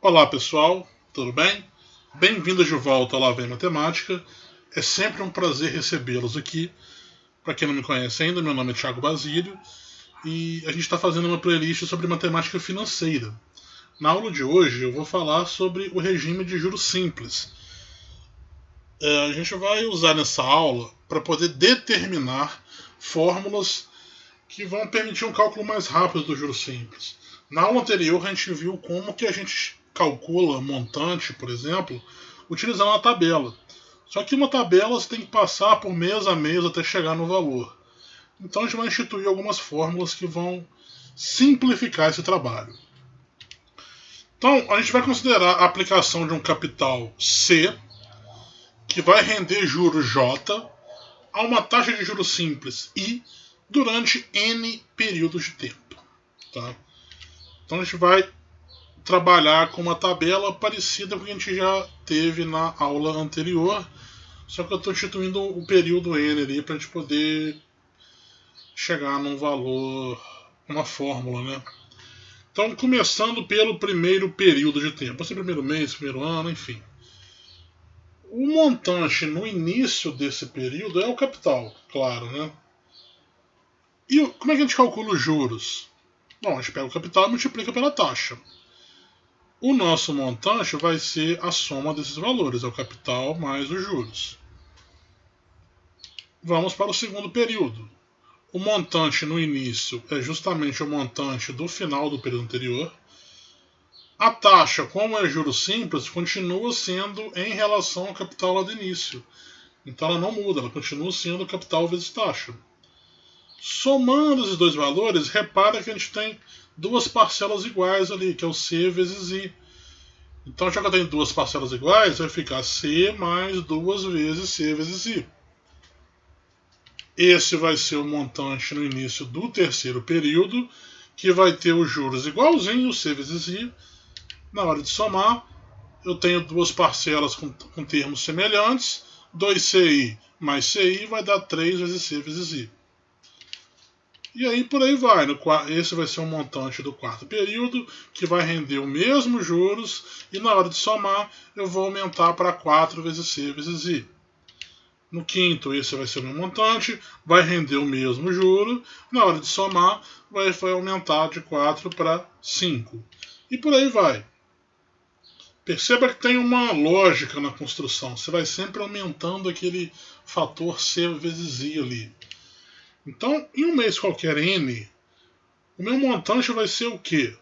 Olá pessoal, tudo bem? Bem-vindos de volta ao Lá Vem Matemática. É sempre um prazer recebê-los aqui. Para quem não me conhece ainda, meu nome é Thiago Basílio e a gente está fazendo uma playlist sobre matemática financeira. Na aula de hoje eu vou falar sobre o regime de juros simples. A gente vai usar nessa aula para poder determinar fórmulas que vão permitir um cálculo mais rápido do juros simples. Na aula anterior a gente viu como que a gente calcula montante, por exemplo, utilizando uma tabela. Só que uma tabela você tem que passar por mês a mês até chegar no valor. Então a gente vai instituir algumas fórmulas que vão simplificar esse trabalho. Então a gente vai considerar a aplicação de um capital C, que vai render juros J, a uma taxa de juros simples I, durante N períodos de tempo. Tá? Então a gente vai trabalhar com uma tabela parecida com a que a gente já teve na aula anterior, só que eu estou instituindo o período N ali para a gente poder chegar num valor, uma fórmula, né? Então, começando pelo primeiro período de tempo, pode ser primeiro mês, primeiro ano, enfim. O montante no início desse período é o capital, claro, né? E como é que a gente calcula os juros? Bom, a gente pega o capital e multiplica pela taxa. O nosso montante vai ser a soma desses valores, é o capital mais os juros. Vamos para o segundo período. O montante no início é justamente o montante do final do período anterior. A taxa, como é juros simples, continua sendo em relação ao capital lá do início. Então ela não muda, ela continua sendo capital vezes taxa. Somando esses dois valores, repara que a gente tem duas parcelas iguais ali, que é o C vezes I. Então, já que eu tenho duas parcelas iguais, vai ficar C mais 2 vezes C vezes I. Esse vai ser o montante no início do terceiro período, que vai ter os juros igualzinho, C vezes I. Na hora de somar, eu tenho duas parcelas com termos semelhantes. 2CI mais CI vai dar 3 vezes C vezes I. E aí por aí vai. Esse vai ser o montante do quarto período, que vai render o mesmo juros, e na hora de somar eu vou aumentar para 4 vezes C vezes I. No quinto, esse vai ser o meu montante, vai render o mesmo juro, na hora de somar vai aumentar de 4 para 5. E por aí vai. Perceba que tem uma lógica na construção, você vai sempre aumentando aquele fator C vezes I ali. Então, em um mês qualquer N, o meu montante vai ser o quê?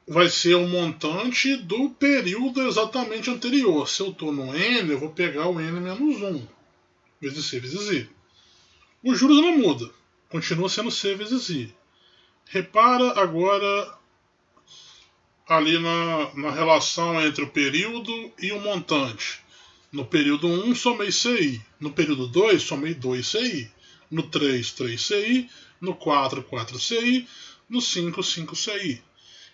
Vai ser o montante do período exatamente anterior. Se eu estou no N, eu vou pegar o N menos 1, vezes C vezes I. Os juros não muda, continua sendo C vezes I. Repara agora ali na relação entre o período e o montante. No período 1, somei CI. No período 2, somei 2CI. No 3, 3CI. No 4, 4CI. No 5, 5CI. O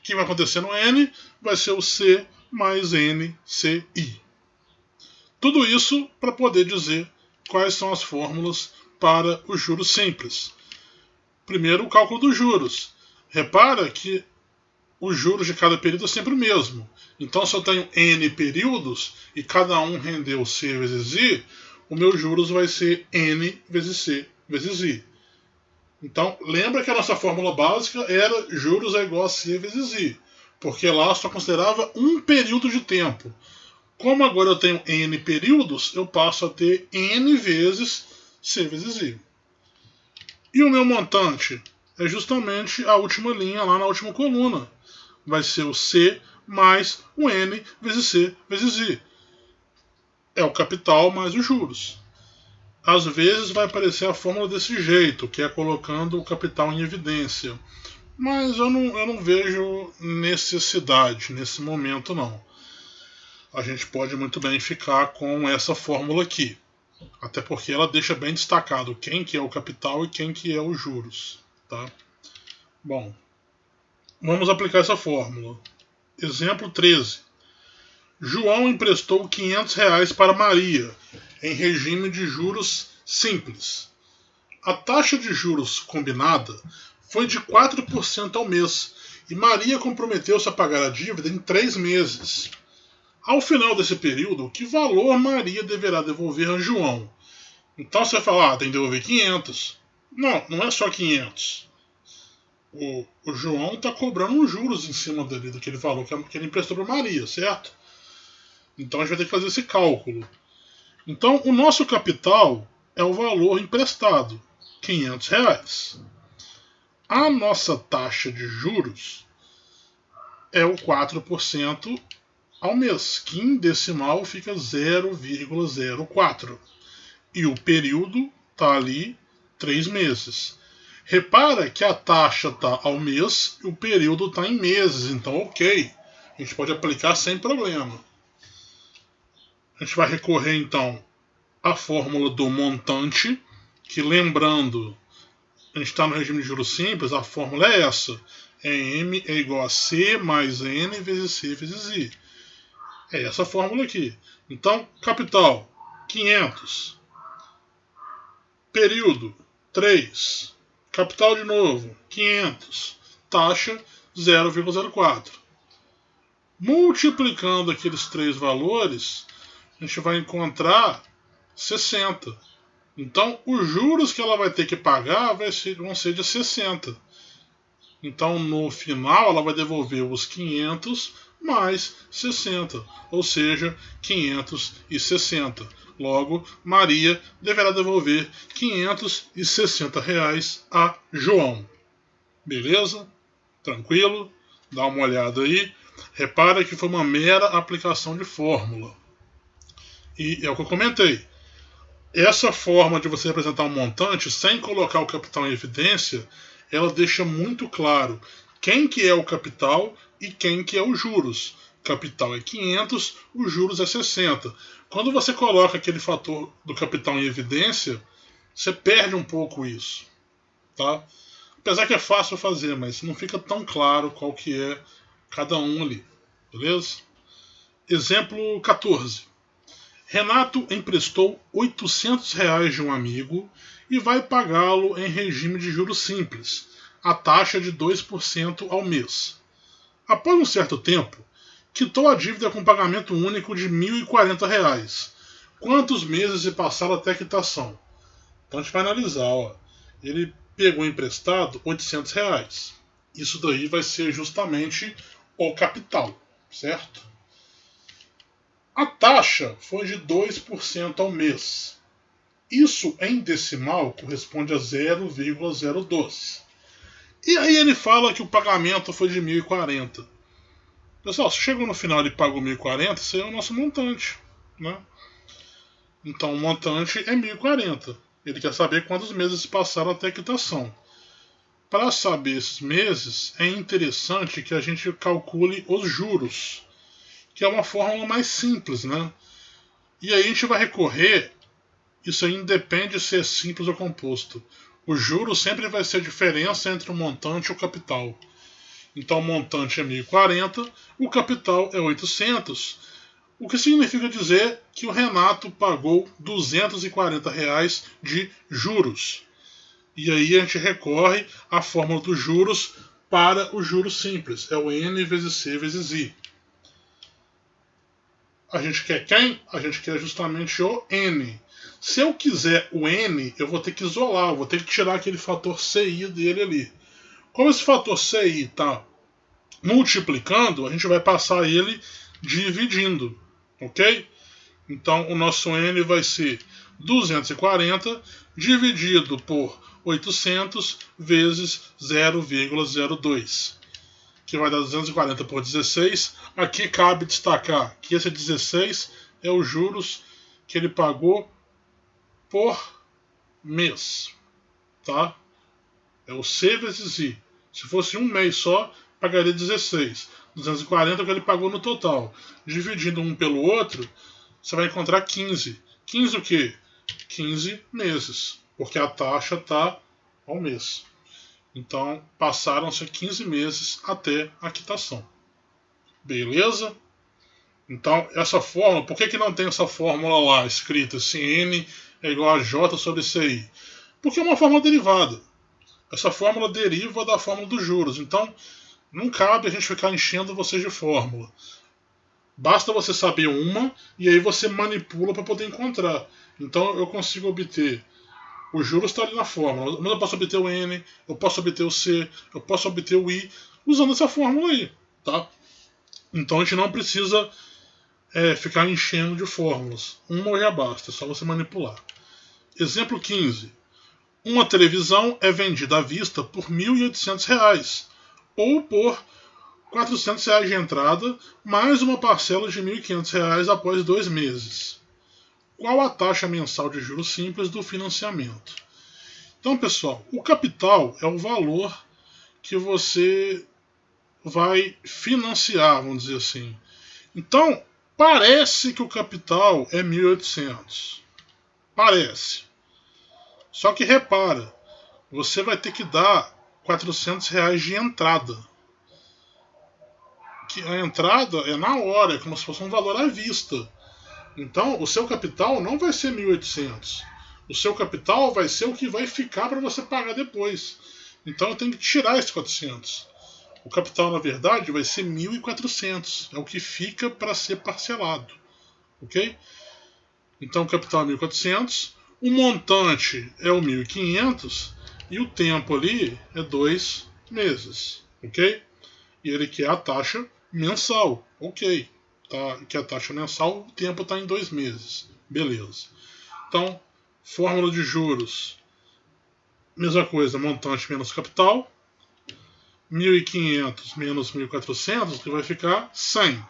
que vai acontecer no N vai ser o C mais NCI. Tudo isso para poder dizer quais são as fórmulas para os juros simples. Primeiro, o cálculo dos juros. Repara que os juros de cada período é sempre o mesmo. Então, se eu tenho N períodos e cada um rendeu C vezes I, o meu juros vai ser N vezes C vezes I. Então, lembra que a nossa fórmula básica era juros é igual a C vezes I, porque lá eu só considerava um período de tempo. Como agora eu tenho N períodos, eu passo a ter N vezes C vezes I. E o meu montante é justamente a última linha lá na última coluna. Vai ser o C mais o N vezes C vezes I. É o capital mais os juros. Às vezes vai aparecer a fórmula desse jeito, que é colocando o capital em evidência. Mas eu não vejo necessidade nesse momento, não. A gente pode muito bem ficar com essa fórmula aqui. Até porque ela deixa bem destacado quem que é o capital e quem que é os juros. Tá? Bom, vamos aplicar essa fórmula. Exemplo 13. João emprestou R$ 500 para Maria, em regime de juros simples. A taxa de juros combinada foi de 4% ao mês E Maria comprometeu-se a pagar a dívida em 3 meses. Ao final desse período, que valor Maria deverá devolver a João? Então você fala, tem que devolver 500. Não, não é só 500. O João está cobrando uns juros em cima daquele valor que ele emprestou para Maria, certo? Então a gente vai ter que fazer esse cálculo. Então o nosso capital é o valor emprestado, R$500. A nossa taxa de juros é o 4% ao mês, que em decimal fica 0,04. E o período está ali 3 meses. Repara que a taxa está ao mês e o período está em meses, então ok, a gente pode aplicar sem problema. A gente vai recorrer então à fórmula do montante, que lembrando, a gente está no regime de juros simples, a fórmula é essa, M é igual a C mais N vezes C vezes I. É essa fórmula aqui. Então, capital, 500. Período, 3. Capital de novo, 500. Taxa, 0,04. Multiplicando aqueles 3 valores, a gente vai encontrar 60. Então, os juros que ela vai ter que pagar vão ser de 60. Então, no final, ela vai devolver os 500 mais 60, ou seja, 560. Logo, Maria deverá devolver R$560 a João. Beleza? Tranquilo? Dá uma olhada aí. Repara que foi uma mera aplicação de fórmula. E é o que eu comentei. Essa forma de você representar um montante sem colocar o capital em evidência, ela deixa muito claro quem que é o capital e quem que é os juros. Capital é 500, os juros é 60. Quando você coloca aquele fator do capital em evidência, você perde um pouco isso. Tá? Apesar que é fácil fazer, mas não fica tão claro qual que é cada um ali. Beleza? Exemplo 14. Renato emprestou R$800 de um amigo e vai pagá-lo em regime de juros simples, a taxa de 2% ao mês. Após um certo tempo, quitou a dívida com pagamento único de R$1.040. Quantos meses se passaram até a quitação? Então a gente vai analisar. Ele pegou emprestado R$800. Isso daí vai ser justamente o capital, certo? A taxa foi de 2% ao mês. Isso em decimal corresponde a 0,012. E aí ele fala que o pagamento foi de 1.040. Pessoal, se chegou no final e pagou 1.040, isso aí é o nosso montante. Né? Então o montante é 1.040. Ele quer saber quantos meses passaram até a quitação. Para saber esses meses, é interessante que a gente calcule os juros, que é uma fórmula mais simples, né? E aí a gente vai recorrer, isso aí independe se é simples ou composto. O juro sempre vai ser a diferença entre o montante e o capital. Então o montante é 1.040, o capital é 800, o que significa dizer que o Renato pagou R$240 de juros. E aí a gente recorre à fórmula dos juros para o juros simples, é o N vezes C vezes I. A gente quer quem? A gente quer justamente o N. Se eu quiser o N, eu vou ter que isolar, eu vou ter que tirar aquele fator CI dele ali. Como esse fator CI está multiplicando, a gente vai passar ele dividindo, ok? Então o nosso N vai ser 240 dividido por 800 vezes 0,02. Que vai dar 240 por 16. Aqui cabe destacar que esse 16 é os juros que ele pagou por mês. Tá? É o C vezes I. Se fosse um mês só, pagaria 16. 240 é o que ele pagou no total. Dividindo um pelo outro, você vai encontrar 15. 15 o quê? 15 meses. Porque a taxa está ao mês. Então, passaram-se 15 meses até a quitação. Beleza? Então, essa fórmula, por que não tem essa fórmula lá escrita? Se N é igual a J sobre CI? Porque é uma fórmula derivada. Essa fórmula deriva da fórmula dos juros. Então, Não cabe a gente ficar enchendo vocês de fórmula. Basta você saber uma e aí você manipula para poder encontrar. Então eu consigo obter. O juros está ali na fórmula, mas eu posso obter o N, eu posso obter o C, eu posso obter o I usando essa fórmula aí, tá? Então a gente não precisa ficar enchendo de fórmulas. Uma já basta, é só você manipular. Exemplo 15. Uma televisão é vendida à vista por R$ 1.800 ou por R$ 400 de entrada, mais uma parcela de R$ 1.500 após 2 meses. Qual a taxa mensal de juros simples do financiamento? Então, pessoal, o capital é o valor que você vai financiar, vamos dizer assim. Então, parece que o capital é 1.800. Parece. Só que repara, você vai ter que dar R$ 400 de entrada. Que a entrada é na hora, é como se fosse um valor à vista. Então, o seu capital não vai ser 1.800. O seu capital vai ser o que vai ficar para você pagar depois. Então, eu tenho que tirar esses 400. O capital, na verdade, vai ser 1.400. É o que fica para ser parcelado. Ok? Então, o capital é 1.400. O montante é o 1.500. E o tempo ali é 2 meses. Ok? E ele quer a taxa mensal. Ok. Tá, que a taxa mensal, o tempo está em 2 meses. Beleza. Então, fórmula de juros. Mesma coisa, montante menos capital. 1.500 menos 1.400, que vai ficar 100.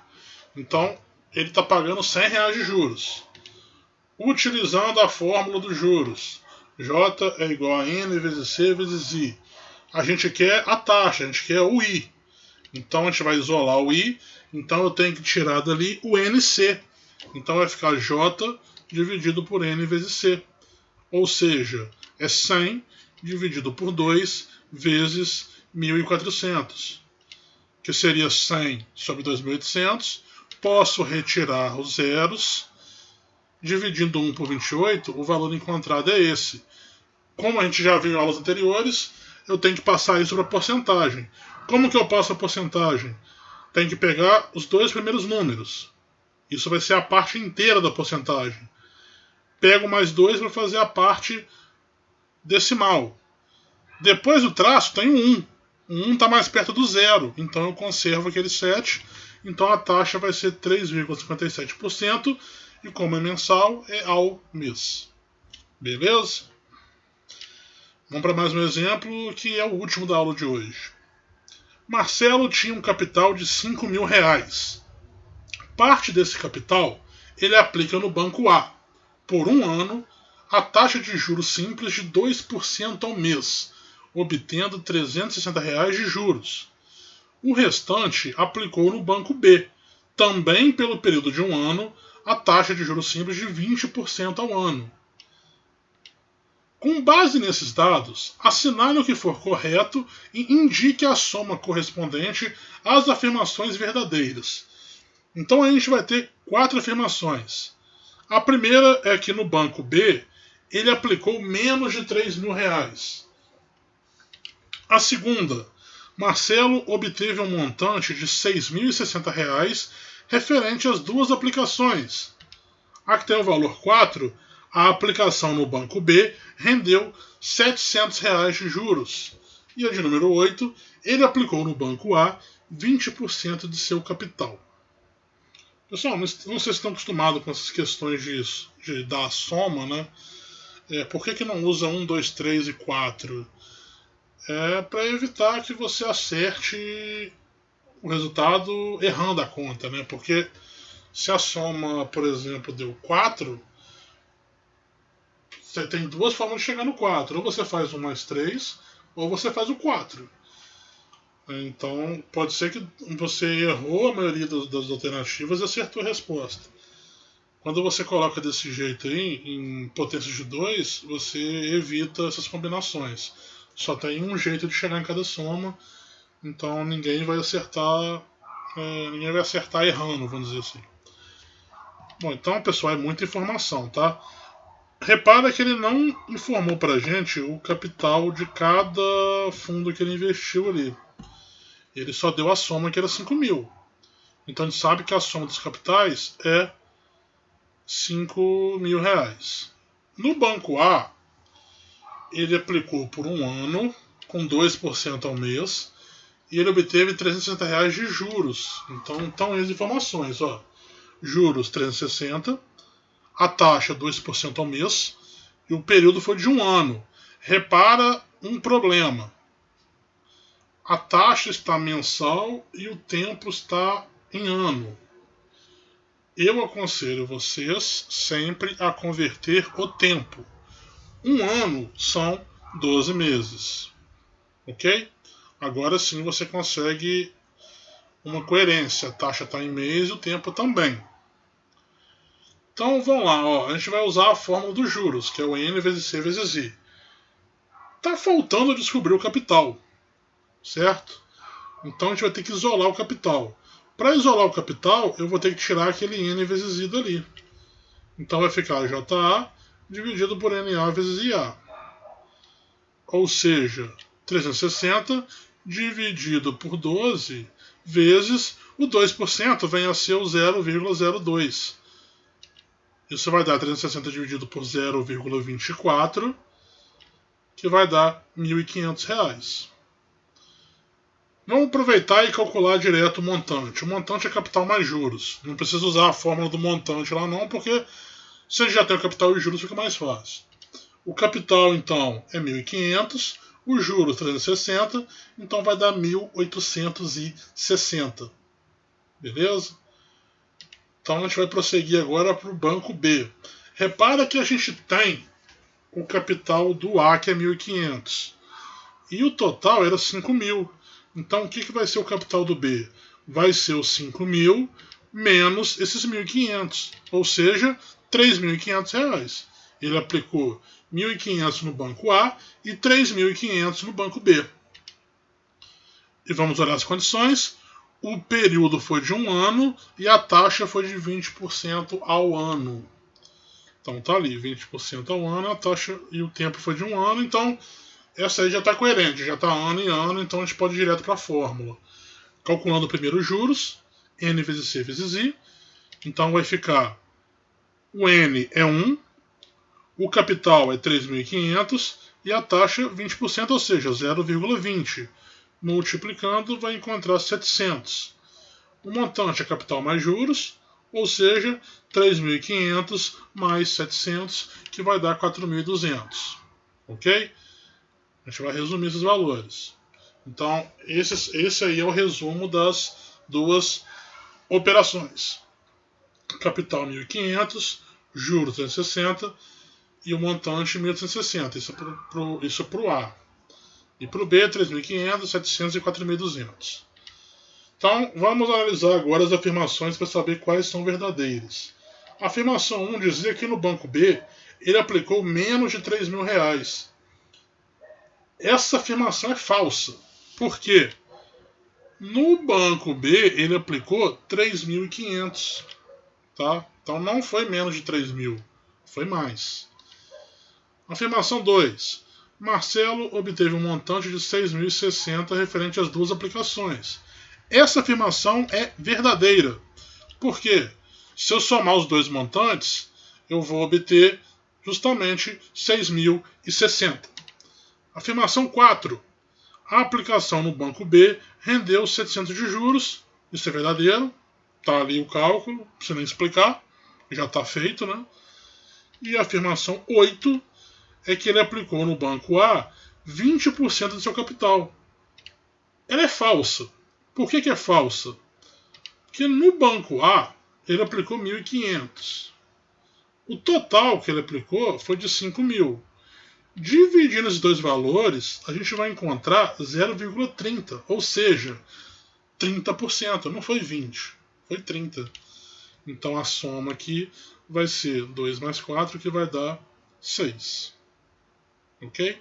Então, ele está pagando R$ 100 de juros. Utilizando a fórmula dos juros. J é igual a N vezes C vezes I. A gente quer a taxa, a gente quer o I. Então, a gente vai isolar o I. Então, eu tenho que tirar dali o NC. Então, vai ficar J dividido por N vezes C. Ou seja, é 100 dividido por 2 vezes 1.400. Que seria 100 sobre 2.800. Posso retirar os zeros. Dividindo 1 por 28, o valor encontrado é esse. Como a gente já viu em aulas anteriores, eu tenho que passar isso para porcentagem. Como que eu passo a porcentagem? Tem que pegar os dois primeiros números. Isso vai ser a parte inteira da porcentagem. Pego mais 2 para fazer a parte decimal. Depois do traço tem o 1. O 1 está mais perto do zero, então eu conservo aquele 7. Então a taxa vai ser 3,57%. E como é mensal, é ao mês. Beleza? Vamos para mais um exemplo, que é o último da aula de hoje. Marcelo tinha um capital de R$ 5.000. Parte desse capital ele aplica no banco A, por um ano, a taxa de juros simples de 2% ao mês, obtendo R$ 360 de juros. O restante aplicou no banco B, também pelo período de um ano, a taxa de juros simples de 20% ao ano. Com base nesses dados, assinale o que for correto e indique a soma correspondente às afirmações verdadeiras. Então a gente vai ter 4 afirmações. A primeira é que no banco B ele aplicou menos de R$ 3.000. A segunda, Marcelo obteve um montante de R$ 6.060 referente às duas aplicações. A que tem o valor 4, a aplicação no banco B rendeu R$ 700 de juros. E a de número 8, ele aplicou no banco A 20% de seu capital. Pessoal, não sei se estão acostumados com essas questões de dar a soma, né? Por que não usa 1, 2, 3 e 4? É para evitar que você acerte o resultado errando a conta, né? Porque se a soma, por exemplo, deu 4, você tem duas formas de chegar no 4. Ou você faz 1 mais 3, ou você faz o 4. Então, pode ser que você errou a maioria das alternativas e acertou a resposta. Quando você coloca desse jeito aí, em potência de 2, você evita essas combinações. Só tem um jeito de chegar em cada soma, então ninguém vai acertar errando, vamos dizer assim. Bom, então, pessoal, é muita informação, tá? Repara que ele não informou pra gente o capital de cada fundo que ele investiu ali. Ele só deu a soma que era 5.000. Então a gente sabe que a soma dos capitais é 5.000 reais. No Banco A, ele aplicou por um ano, com 2% ao mês, e ele obteve R$360 de juros. Então estão as informações. Ó. Juros 360, a taxa 2% ao mês, e o período foi de um ano. Repara um problema. A taxa está mensal e o tempo está em ano. Eu aconselho vocês sempre a converter o tempo. Um ano são 12 meses. Ok? Agora sim você consegue uma coerência. A taxa está em mês e o tempo também. Então vamos lá. Ó. A gente vai usar a fórmula dos juros, que é o N vezes C vezes I. Está faltando descobrir o capital. Certo? Então a gente vai ter que isolar o capital. Para isolar o capital, eu vou ter que tirar aquele N vezes I dali. Então vai ficar JA dividido por NA vezes IA. Ou seja, 360 dividido por 12 vezes o 2% vem a ser o 0,02. Isso vai dar 360 dividido por 0,24, que vai dar R$1.500. Vamos aproveitar e calcular direto o montante. O montante é capital mais juros. Não precisa usar a fórmula do montante lá não, porque se a gente já tem o capital e os juros fica mais fácil. O capital, então, é 1.500, o juros 360, então vai dar 1.860. Beleza? Então a gente vai prosseguir agora para o banco B. Repara que a gente tem o capital do A, que é 1.500. E o total era 5.000. Então o que vai ser o capital do B? Vai ser os 5.000 menos esses 1.500. Ou seja, R$3.500. Ele aplicou 1.500 no banco A e 3.500 no banco B. E vamos olhar as condições. O período foi de um ano e a taxa foi de 20% ao ano. Então tá ali, 20% ao ano, a taxa e o tempo foi de um ano. Então essa aí já está coerente, já está ano em ano, então a gente pode ir direto para a fórmula. Calculando primeiro os juros, N vezes C vezes I. Então vai ficar, o N é 1, o capital é 3.500 e a taxa 20%, ou seja, 0,20. Multiplicando, vai encontrar 700. O montante é capital mais juros, ou seja, 3.500 mais 700, que vai dar 4.200. Ok? A gente vai resumir esses valores. Então, esse aí é o resumo das duas operações. Capital 1.500, juros 360 e o montante 1.860. Isso é para o A. E para o B, 3.500, 700 e 4.200. Então, vamos analisar agora as afirmações para saber quais são verdadeiras. A afirmação 1 dizia que no banco B ele aplicou menos de R$3.000. Essa afirmação é falsa. Por quê? No banco B ele aplicou 3.500. Tá? Então não foi menos de 3.000, foi mais. Afirmação 2. Marcelo obteve um montante de 6.060 referente às duas aplicações. Essa afirmação é verdadeira. Por quê? Se eu somar os dois montantes, eu vou obter justamente 6.060. Afirmação 4. A aplicação no banco B rendeu 700 de juros. Isso é verdadeiro. Está ali o cálculo, não precisa nem explicar. Já está feito, né? E a afirmação 8 é que ele aplicou no banco A 20% do seu capital. Ela é falsa. Por que é falsa? Porque no banco A ele aplicou 1.500. O total que ele aplicou foi de 5.000. Dividindo esses dois valores, a gente vai encontrar 0,30, ou seja, 30%. Não foi 20, foi 30. Então a soma aqui vai ser 2 mais 4, que vai dar 6. Ok?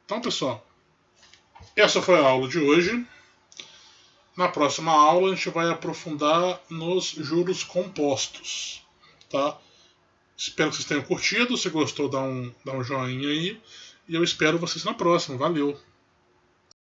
Então, pessoal, essa foi a aula de hoje. Na próxima aula a gente vai aprofundar nos juros compostos. Tá? Espero que vocês tenham curtido. Se gostou, dá um joinha aí. E eu espero vocês na próxima. Valeu!